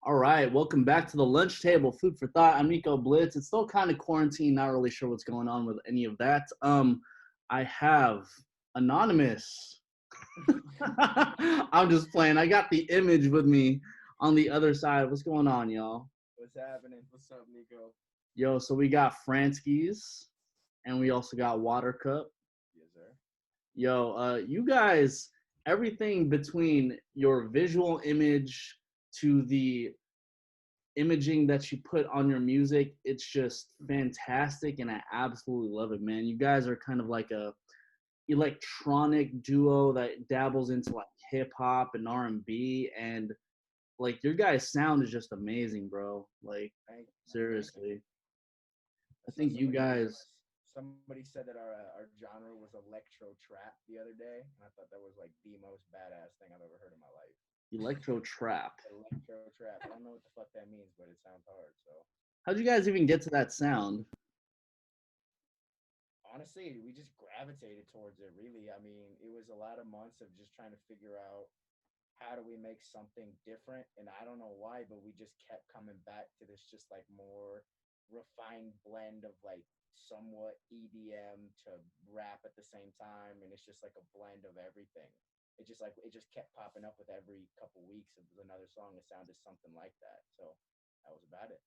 All right, welcome back to the lunch table. Food for thought. I'm Nico Blitz. It's still kind of quarantine. Not really sure what's going on with any of that. I have anonymous. I'm just playing. I got the image with me on the other side. What's going on, y'all? What's happening? What's up, Nico? Yo, so we got Franskiiz, and we also got Watrcup. Yes, sir. Yo, you guys, everything between your visual image to the imaging that you put on your music, it's just fantastic, and I absolutely love it, man. You guys are kind of like a electronic duo that dabbles into like hip hop and R&B, and like your guys' sound is just amazing, bro. Like Thank you. seriously, I I saw think you guys somebody said that our genre was electro trap the other day, and I thought that was like the most badass thing I've ever heard in my life. electro trap. Electro trap. I don't know what the fuck that means, but it sounds hard. So How'd you guys even get to that sound? honestly, we just gravitated towards it. Really, I mean, it was a lot of months of just trying to figure out how do we make something different, and I don't know why, but we just kept coming back to this just like more refined blend of like somewhat EDM to rap at the same time, and it's just like a blend of everything. It just kept popping up with every couple weeks of another song that sounded something like that. So that was about it.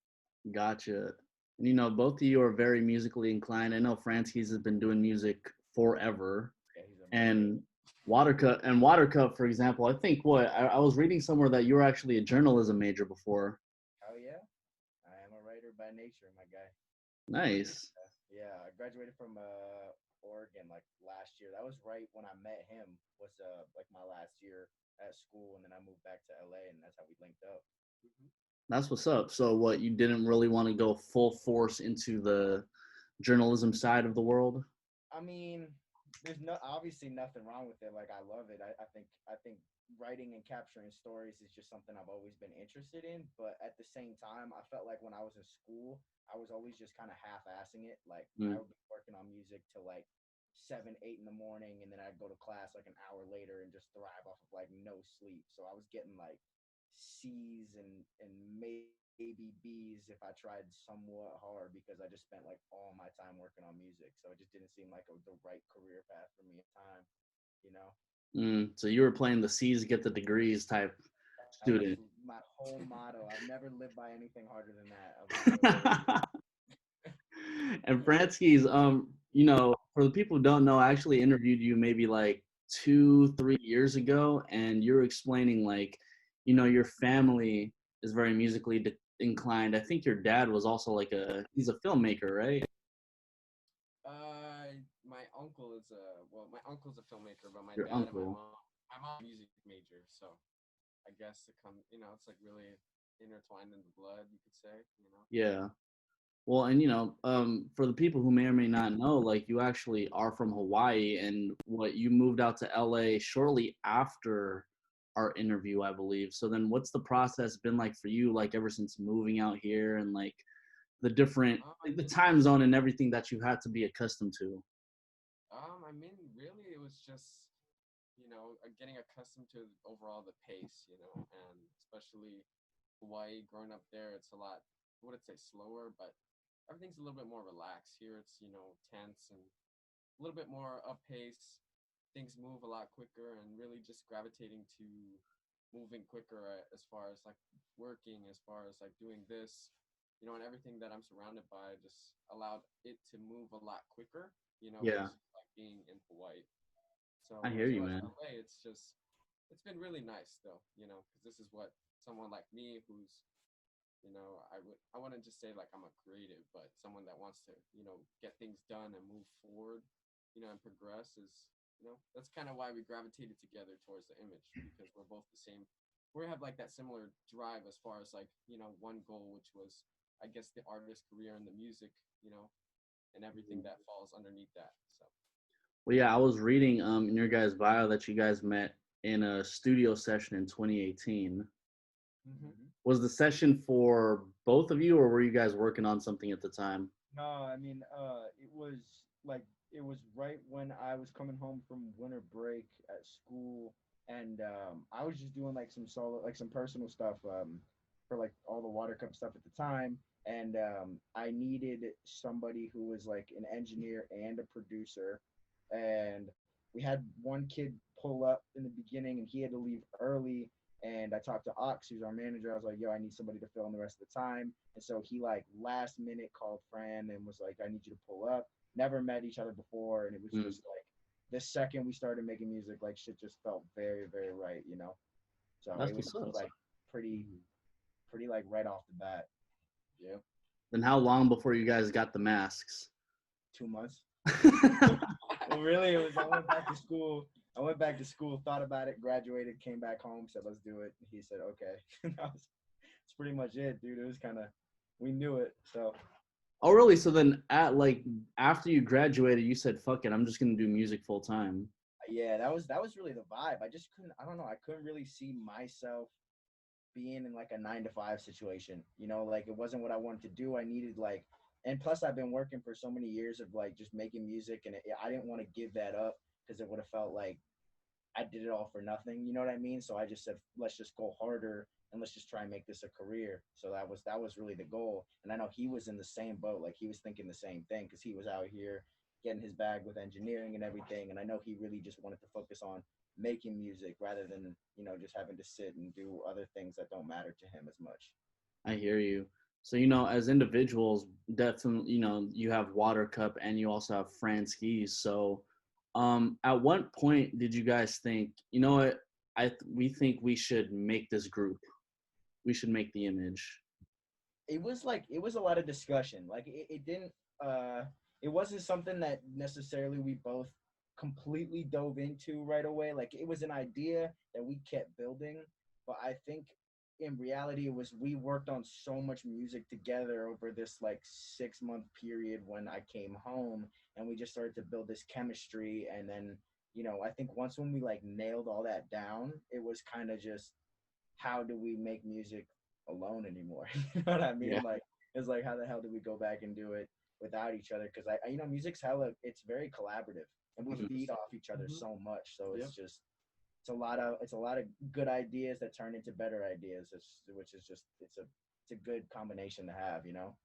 Gotcha. And both of you are very musically inclined. I know Franskiiz has been doing music forever. Yeah, he's amazing. And Watercup, for example, I think I was reading somewhere that you were actually a journalism major before. Oh yeah, I am a writer by nature, my guy. Nice. Yeah, I graduated from Oregon like last year. That was right when I met him. Was like my last year at school, and then I moved back to LA, and that's how we linked up. That's what's up. So what, you didn't really want to go full force into the journalism side of the world? I mean, there's no obviously nothing wrong with it. Like I love it. I think writing and capturing stories is just something I've always been interested in. But at the same time, I felt like when I was in school, I was always just kind of half-assing it. Like I Mm. would be working on music till like 7, 8 in the morning, and then I'd go to class like an hour later and just thrive off of like no sleep. So I was getting like C's and maybe B's if I tried somewhat hard because I just spent like all my time working on music. So it just didn't seem like the right career path for me at the time, you know? So you were playing the C's get the degrees type That was student. my whole motto. I've never lived by anything harder than that. I'll be real. And Franskiiz, for the people who don't know, I actually interviewed you maybe like 2, 3 years ago, and you're explaining like, your family is very musically inclined. I think your dad was also like he's a filmmaker, right? My uncle is my uncle's a filmmaker, but my Your dad and uncle. my mom music major, so I guess it's like really intertwined in the blood, you could say. Yeah. Well, and for the people who may or may not know, like you actually are from Hawaii, and you moved out to LA shortly after our interview, I believe. So then, what's the process been like for you, like ever since moving out here, and like the different, like the time zone and everything that you had to be accustomed to? I mean, really, it was just getting accustomed to overall the pace, and especially Hawaii. Growing up there, it's a lot. I wouldn't say slower, but everything's a little bit more relaxed here. It's tense and a little bit more up pace. Things move a lot quicker, and really just gravitating to moving quicker as far as like working, as far as like doing this, and everything that I'm surrounded by just allowed it to move a lot quicker, Yeah, versus like being in Hawaii. I So hear as you, far as man. LA, it's been really nice though, because this is what someone like me who's I wouldn't just say like I'm a creative, but someone that wants to get things done and move forward, and progress is that's kind of why we gravitated together towards the image, because we're both the same. We have like that similar drive as far as like one goal, which was I guess the artist career and the music, and everything that falls underneath that. So Well, yeah, I was reading in your guys' bio that you guys met in a studio session in 2018. mm-hmm. Was the session for both of you, or were you guys working on something at the time? No, I mean, like it was right when I was coming home from winter break at school, and I was just doing like some solo, like some personal stuff. for like all the water cup stuff at the time. And I needed somebody who was like an engineer and a producer. And we had one kid pull up in the beginning, and he had to leave early. And I talked to Ox, who's our manager. I was like, "Yo, I need somebody to fill in the rest of the time." And so he like last minute called Fran and was like, "I need you to pull up." Never met each other before, and it was Mm. just like the second we started making music, like shit just felt very, very right, you know. So That's it was what's up. like pretty, pretty like right off the bat. Yeah, Then how long before you guys got the masks? 2 months. Well, really, it was I went back to school. I went back to school, thought about it, graduated, came back home, said let's do it. He said okay. That's pretty much it, dude. It was kind of we knew it. So Oh, really? So then, at like after you graduated, you said, "Fuck it, I'm just gonna do music full time." yeah, that was really the vibe. I just couldn't. I don't know. I couldn't really see myself being in like a 9 to 5 situation. You know, like it wasn't what I wanted to do. I needed like, and plus I've been working for so many years of like just making music, and I didn't want to give that up because it would have felt like I did it all for nothing. You know what I mean? So I just said, let's just go harder and let's just try and make this a career. So that was really the goal. And I know he was in the same boat. Like he was thinking the same thing because he was out here getting his bag with engineering and everything. And I know he really just wanted to focus on making music rather than, just having to sit and do other things that don't matter to him as much. I hear you. So, as individuals, definitely, you have Water Cup and you also have Franskiiz. So, at what point did you guys think, you know what, we think we should make this group. We should make the image. It was a lot of discussion. Like it didn't it wasn't something that necessarily we both completely dove into right away. Like it was an idea that we kept building, but I think in reality it was we worked on so much music together over this like 6 month period when I came home, and we just started to build this chemistry. And then I think once when we like nailed all that down, it was kind of just how do we make music alone anymore? You know what I Yeah. mean? Like it's like how the hell do we go back and do it without each other? Because music's hella, it's very collaborative, and we feed off each other so much. So Yep. it's just it's a lot of good ideas that turn into better ideas, which is just it's a good combination to have, you know.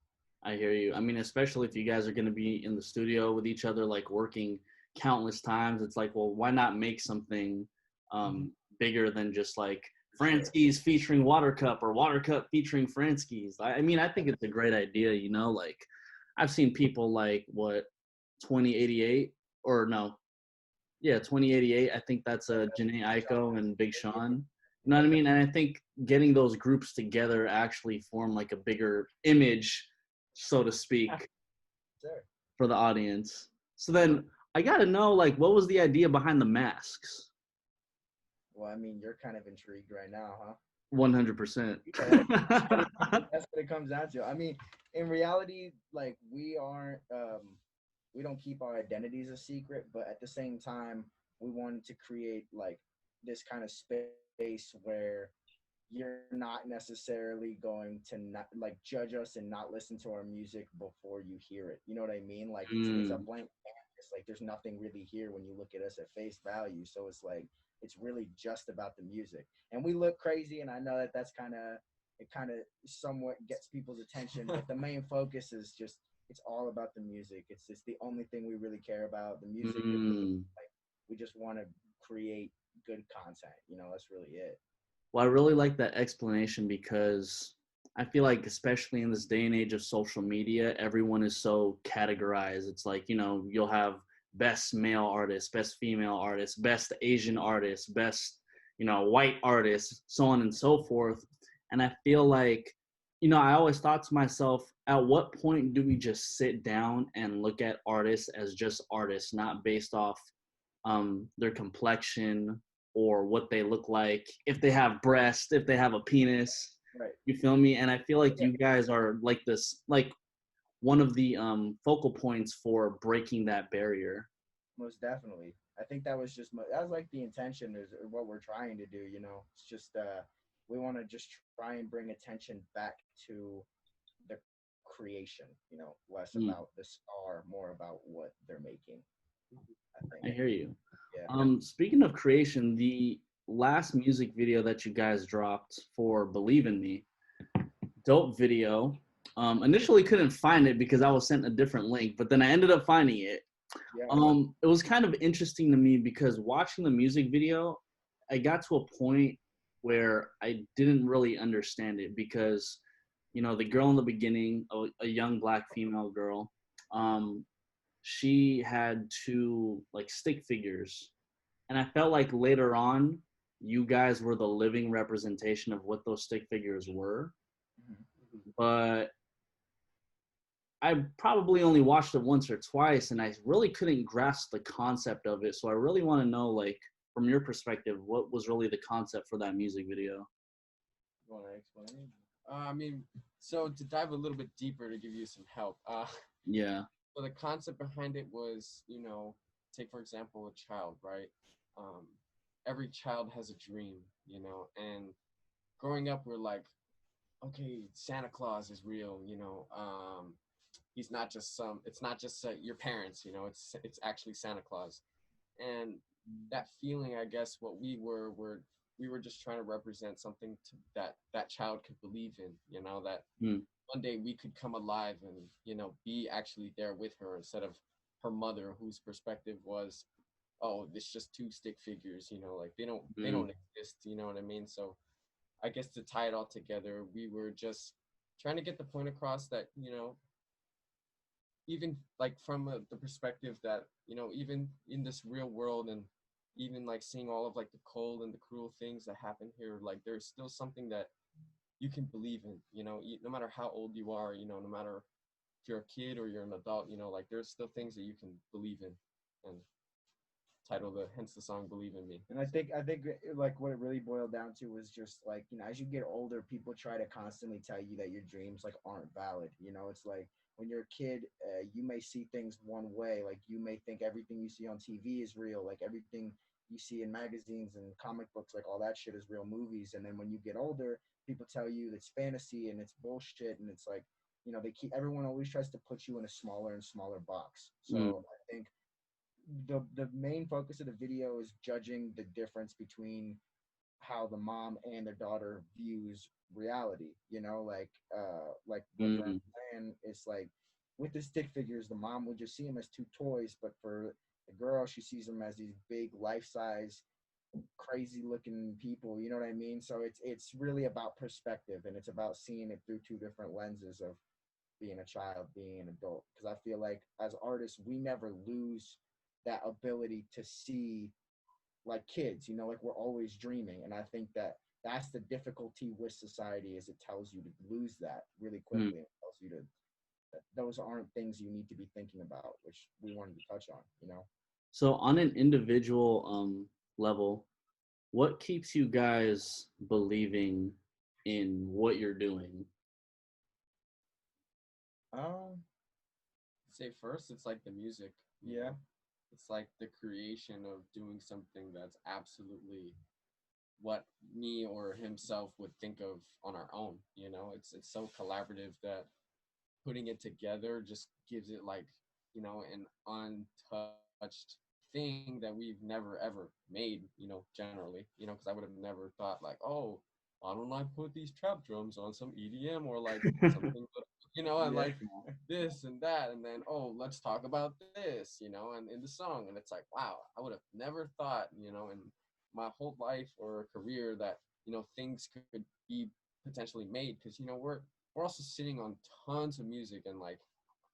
I hear you. I mean, especially if you guys are going to be in the studio with each other, like working countless times, it's like, well, why not make something bigger than just like Sure. Franskiiz featuring Water Cup or Water Cup featuring Franskiiz? I mean, I think it's a great idea, like I've seen people like 2088 or no, yeah, 2088. I think that's Janae Aiko and Big Sean. You know what I mean? And I think getting those groups together actually form like a bigger image, so to speak, Sure. for the audience. So then I gotta know, like, what was the idea behind the masks? Well, I mean, you're kind of intrigued right now, huh? 100%. That's what it comes down to. I mean, in reality, like we don't keep our identities a secret, but at the same time, we wanted to create like this kind of space where you're not necessarily going to not like judge us and not listen to our music before you hear it. You know what I mean? Like it's a blank canvas. Like there's nothing really here when you look at us at face value. So it's like it's really just about the music. And we look crazy, and I know that that's kind of somewhat gets people's attention, but the main focus is just it's all about the music. It's just the only thing we really care about. The music, like we just want to create good content. That's really it. Well, I really like that explanation because I feel like, especially in this day and age of social media, everyone is so categorized. It's like, you'll have best male artist, best female artist, best Asian artist, best, white artist, so on and so forth. And I feel like, I always thought to myself, at what point do we just sit down and look at artists as just artists, not based off their complexion or what they look like, if they have breasts, if they have a penis. Right. You feel me? And I feel like you guys are like this, like one of the focal points for breaking that barrier. Most definitely. I think that was like the intention is what we're trying to do. It's just we want to just try and bring attention back to the creation. Less about the star, more about what they're making. I I think. hear you. Yeah. Speaking of creation, the last music video that you guys dropped for Believe in Me, Dope video. Initially couldn't find it because I was sent a different link, but then I ended up finding it. Yeah. It was kind of interesting to me because watching the music video, I got to a point where I didn't really understand it because, you know, the girl in the beginning, a young black female girl, she had two like stick figures, and I felt like later on, you guys were the living representation of what those stick figures were, but I probably only watched it once or twice, and I really couldn't grasp the concept of it. So I really want to know, like, from your perspective, what was really the concept for that music video? You want to explain it? I mean, so to dive a little bit deeper to give you some help. Yeah. So the concept behind it was, take for example a child, right? Um, every child has a dream, and growing up we're like, okay, Santa Claus is real, he's not just it's not just your parents, it's actually Santa Claus. And that feeling, I guess what we were just trying to represent something that child could believe in, that Mm. one day we could come alive and be actually there with her instead of her mother, whose perspective was, oh, it's just two stick figures, like they don't exist, you know what I mean? So I guess to tie it all together, we were just trying to get the point across that, even like from the perspective that, even in this real world, and even like seeing all of like the cold and the cruel things that happen here, like there's still something that you can believe in, no matter how old you are, no matter if you're a kid or you're an adult, like there's still things that you can believe in. And hence the song "Believe in Me." And I think like what it really boiled down to was just like, as you get older, people try to constantly tell you that your dreams like aren't valid. It's like when you're a kid, you may see things one way. Like you may think everything you see on TV is real, like everything you see in magazines and comic books, like all that shit is real movies. And then when you get older, people tell you it's fantasy and it's bullshit, and it's like, everyone always tries to put you in a smaller and smaller box. So I think the main focus of the video is judging the difference between how the mom and their daughter views reality. Like what Vern's saying, it's like with the stick figures, the mom would just see them as two toys, but for the girl, she sees them as these big life-size crazy looking people, you know what I mean? So it's really about perspective, and it's about seeing it through two different lenses of being a child, being an adult. Because I feel like as artists, we never lose that ability to see like kids, like we're always dreaming. And I think that that's the difficulty with society, is it tells you to lose that really quickly. It tells you that those aren't things you need to be thinking about, which we wanted to touch on. So on an individual level, what keeps you guys believing in what you're doing? Say first, it's like the music. Yeah. It's like the creation of doing something that's absolutely what me or himself would think of on our own. It's so collaborative that putting it together just gives it like, an untouched thing that we've never ever made, generally, because I would have never thought like, oh, why don't I put these trap drums on some EDM or like something, and like this and that, and then, oh, let's talk about this, and in the song, and it's like, wow, I would have never thought, in my whole life or career that, things could be potentially made, because, we're also sitting on tons of music, and like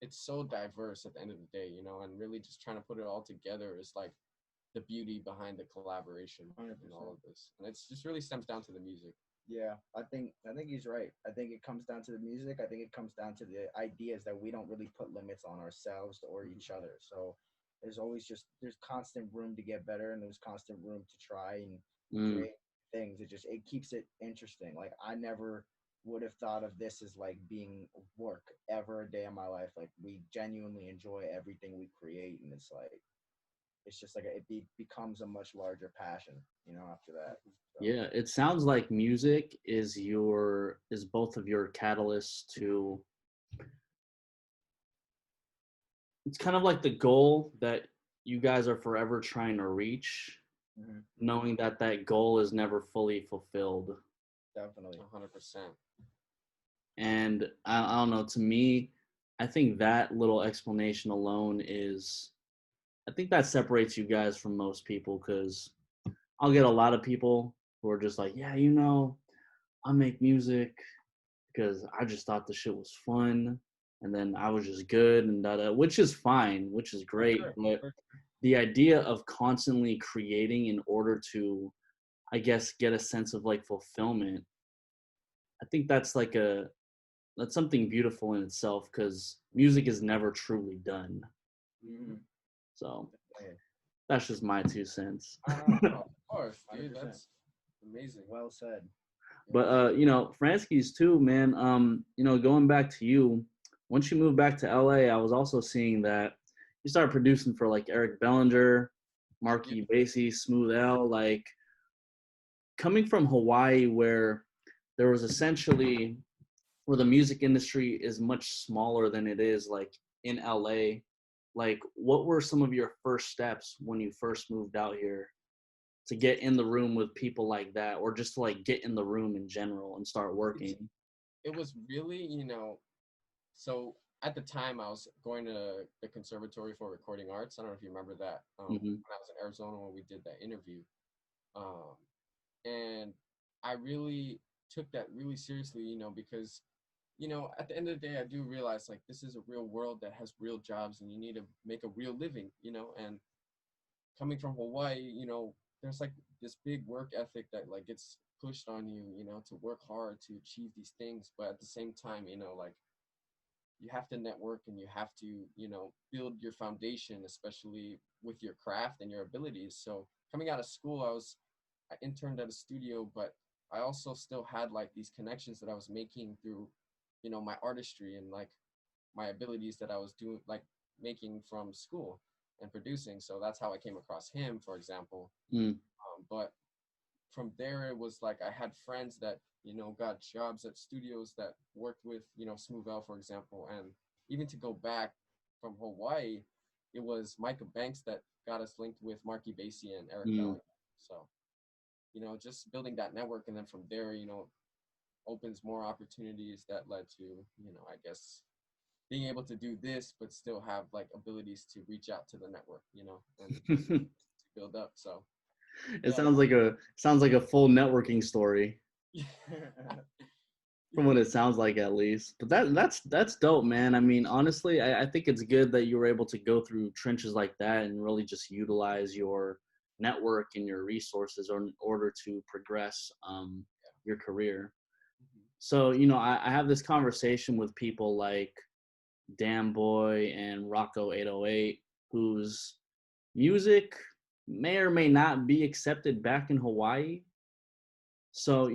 it's so diverse at the end of the day, and really just trying to put it all together is like the beauty behind the collaboration 100%. and all of this. And it's just really stems down to the music. Yeah, I think he's right. I think it comes down to the music. I think it comes down to the ideas that we don't really put limits on ourselves or each other. So there's constant room to get better, and there's constant room to try and create things. It keeps it interesting. Like I never would have thought of this as like being work ever a day of my life. Like we genuinely enjoy everything we create, and it's just like becomes a much larger passion, after that. So. Yeah, it sounds like music is both of your catalysts to, it's kind of like the goal that you guys are forever trying to reach, knowing that goal is never fully fulfilled. Definitely. 100%. And I don't know, to me, I think that little explanation alone is, I think that separates you guys from most people, because I'll get a lot of people who are just like, yeah, I make music because I just thought the shit was fun, and then I was just good and da da, which is fine, which is For great. sure. But For the idea of constantly creating in order to, I guess, get a sense of like fulfillment, I think that's something beautiful in itself, because music is never truly done. Mhm. So Hey, that's just my 2 cents. No, of course, dude. 100%. That's amazing. Well said. But Franskii's too, man. Going back to you, once you moved back to LA, I was also seeing that you started producing for like Eric Bellinger, Yeah. Marky Basie, Smooth L. Like, coming from Hawaii, where there was essentially, where the music industry is much smaller than it is like in LA. Like, what were some of your first steps when you first moved out here to get in the room with people like that, or just to like get in the room in general and start It's, working? it was really, so at the time I was going to the Conservatory for Recording Arts. I don't know if you remember that. Hmm. When I was in Arizona when we did that interview. Um, and I really took that really seriously, because at the end of the day, I do realize like this is a real world that has real jobs, and you need to make a real living, and coming from Hawaii, there's like this big work ethic that like gets pushed on you, to work hard to achieve these things, but at the same time, like you have to network and you have to, build your foundation, especially with your craft and your abilities. So coming out of school, I interned at a studio, but I also still had like these connections that I was making through, my artistry and like my abilities that I was doing, like making from school and producing. So that's how I came across him, for example. Mm. But from there, it was like I had friends that, got jobs at studios that worked with, Smooth L, for example. And even to go back from Hawaii, it was Micah Banks that got us linked with Marky Basie and Eric Mm. Belling. So, just building that network. And then from there, opens more opportunities that led to, I guess, being able to do this, but still have like abilities to reach out to the network, and to build up. So, It yeah. sounds like a full networking story, from what Yeah. it sounds like, at least. But that's dope, man. I mean, honestly, I think it's good that you were able to go through trenches like that and really just utilize your network and your resources in order to progress your career. Mhm. So, I have this conversation with people like Damn Boy and Rocco 808, whose music may or may not be accepted back in Hawaii. So,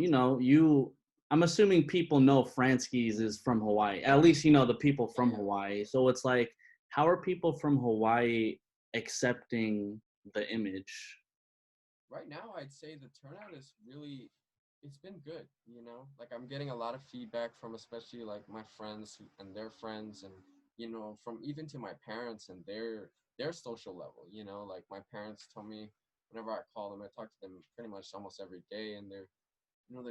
I'm assuming people know Franskii's is from Hawaii. At least, the people from Yeah. Hawaii. So it's like, how are people from Hawaii accepting the image? Right now, I'd say the turnout is really, it's been good, like I'm getting a lot of feedback from especially like my friends and their friends, and from even to my parents and their social level, like my parents tell me whenever I call them, I talk to them pretty much almost every day, and they're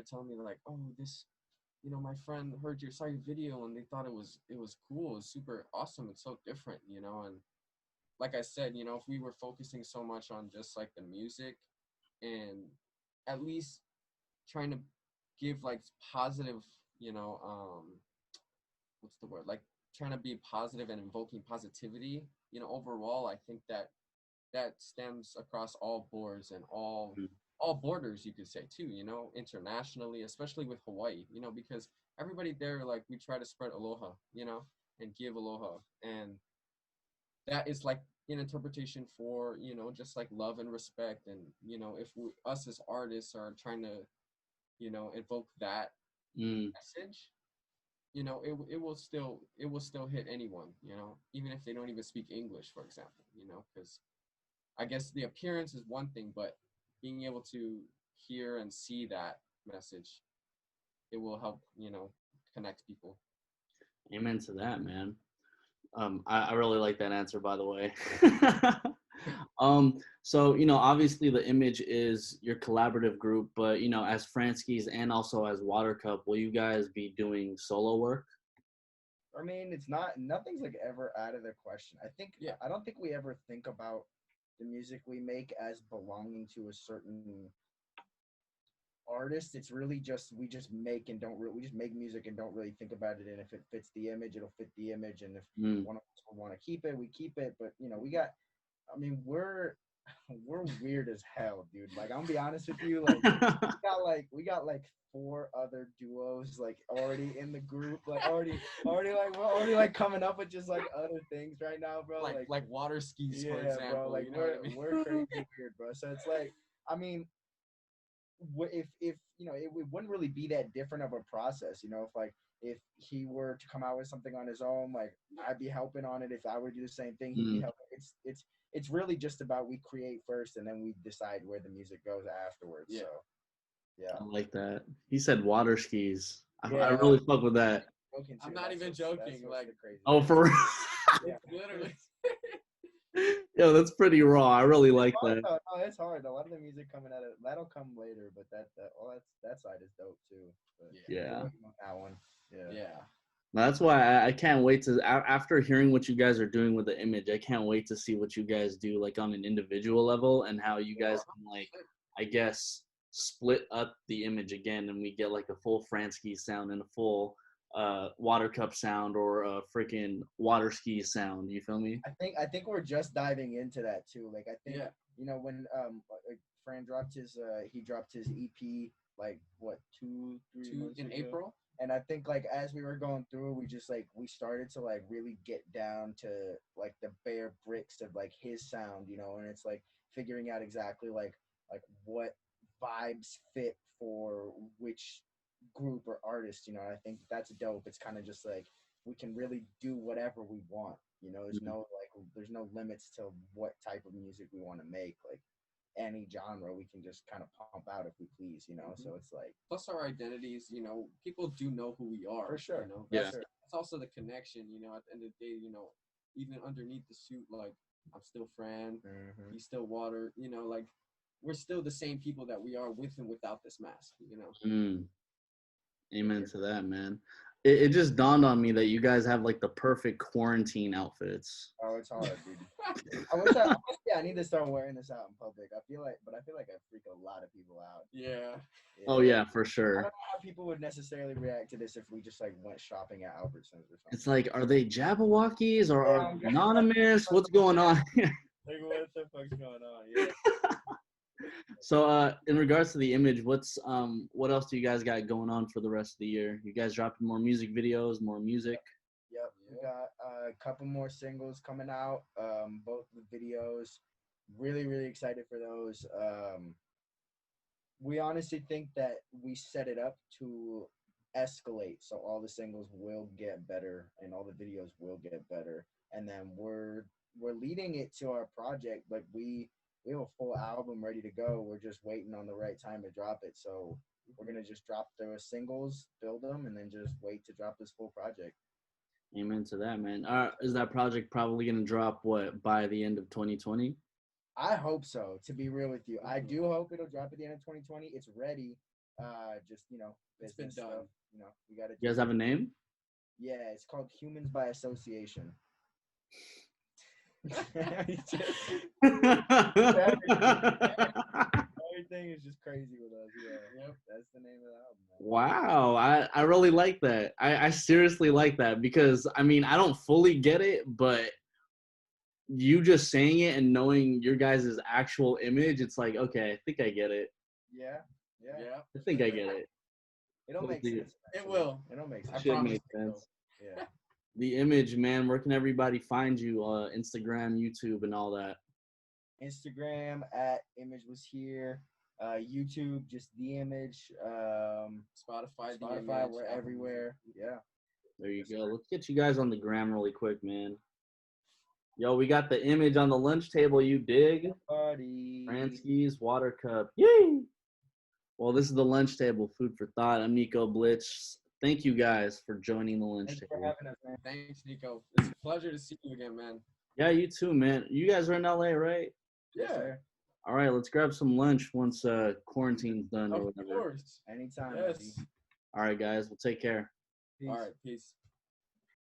telling me like, oh, this, my friend saw your video and they thought it was cool, it was super awesome, it's so different, and like I said, if we were focusing so much on just like the music and at least trying to give like positive, what's the word? Like trying to be positive and invoking positivity, overall, I think that stems across all boards and all borders, you could say too, internationally, especially with Hawaii, because everybody there, like we try to spread aloha, and give aloha. And that is like an interpretation for, just like love and respect. And, if us as artists are trying to, invoke that Mm. message, it will still hit anyone, even if they don't even speak English, for example, because I guess the appearance is one thing, but being able to hear and see that message, it will help, connect people. Amen to that, man. I really like that answer, by the way. So, obviously the image is your collaborative group, but, as Franskiiz and also as Watrcup, will you guys be doing solo work? I mean, nothing's like ever out of the question. I don't think we ever think about the music we make as belonging to a certain artist. It's really just we just make and don't we just make music and don't really think about it. And if it fits the image, it'll fit the image. And if one of us want to keep it, we keep it. But we're weird as hell, dude. Like, I'm gonna be honest with you. Like, we got like 4 other duos like already in the group. Like we're already like coming up with just like other things right now, bro. Like Watrskiiz, for yeah, example. bro. Like You know what I mean? we're crazy weird, bro. So it's like, I mean, if it wouldn't really be that different of a process, if he were to come out with something on his own, like I'd be helping on it. If I were to do the same thing, he'd be helping. It's really just about we create first and then we decide where the music goes afterwards. Yeah. So yeah, I like that. He said Watrskiiz. I Yeah. really fuck with that. I'm not even joking. Like, crazy. Oh, for real? Yeah. literally. Yo, that's pretty raw. I really like that. No, it's hard. A lot of the music coming out of that'll come later, but that side is dope too. But Yeah. we're working on that one. Yeah. That's why I can't wait to, after hearing what you guys are doing with the image, I can't wait to see what you guys do like on an individual level and how you guys can like, I guess, split up the image again and we get like a full Franskiiz sound and a full Watrcup sound or a freaking Watrskiiz sound. You feel me? I think we're just diving into that too. Like I think when like Fran dropped his EP like what 2-3 months in ago? April. And I think like as we were going through, we just like we started to like really get down to like the bare bricks of like his sound, and it's like figuring out exactly like what vibes fit for which group or artist, I think that's dope. It's kind of just like we can really do whatever we want, there's no limits to what type of music we want to make. Like any genre we can just kind of pump out if we please, so it's like plus our identities, people do know who we are for sure. Yeah. Sure. It's also the connection, at the end of the day, even underneath the suit, like I'm still Fran, he's still Water, like we're still the same people that we are with and without this mask, Amen to that, man. It just dawned on me that you guys have like the perfect quarantine outfits. Oh, it's hard, dude. I need to start wearing this out in public. I feel like I freak a lot of people out. Yeah. Oh yeah, for I sure. don't know how people would necessarily react to this if we just like went shopping at Albertsons or something. It's like, are they Jabberwockies or are they anonymous? What's going on here? Like, what the fuck's going on? Yeah. So, in regards to the image, what else do you guys got going on for the rest of the year? You guys dropping more music videos, more music? Yep. We got a couple more singles coming out. Both the videos. Really, really excited for those. We honestly think that we set it up to escalate, so all the singles will get better and all the videos will get better. And then we're leading it to our project. Like we have a full album ready to go. We're just waiting on the right time to drop it. So we're gonna just drop the singles, build them, and then just wait to drop this full project. Amen to that, man. Is that project probably gonna drop by the end of 2020? I hope so. To be real with you, I do hope it'll drop at the end of 2020. It's ready. Just it's been done. Stuff, we gotta. You guys have a name? Yeah, it's called Humans by Association. Everything is just crazy with us. Yeah. Yep. That's the name of the album. Wow, I really like that. I seriously like that because I mean I don't fully get it, but you just saying it and knowing your guys' actual image, it's like, okay, I think I get it. Yeah. I think I get it. It'll make sense. It will. It'll make sense. I Should promise. make sense. Yeah. The image, man. Where can everybody find you? Instagram, YouTube, and all that. Instagram at Image Was Here. YouTube, just The Image. Spotify, we're everywhere. Yeah. There you go. Let's get you guys on the gram really quick, man. Yo, we got the image on the lunch table. You dig? Party. Franskiiz, Watrcup. Yay! Well, this is the lunch table. Food for thought. I'm Nico Blitz. Thank you guys for joining the lunch Thanks table. for having us, man. Thanks, Nico. It's a pleasure to see you again, man. Yeah, you too, man. You guys are in LA, right? Yes, Yeah, sir. All right, let's grab some lunch once quarantine's done or of whatever. course. Anytime. Yes. All right, guys, we'll take care. Peace. All right, peace.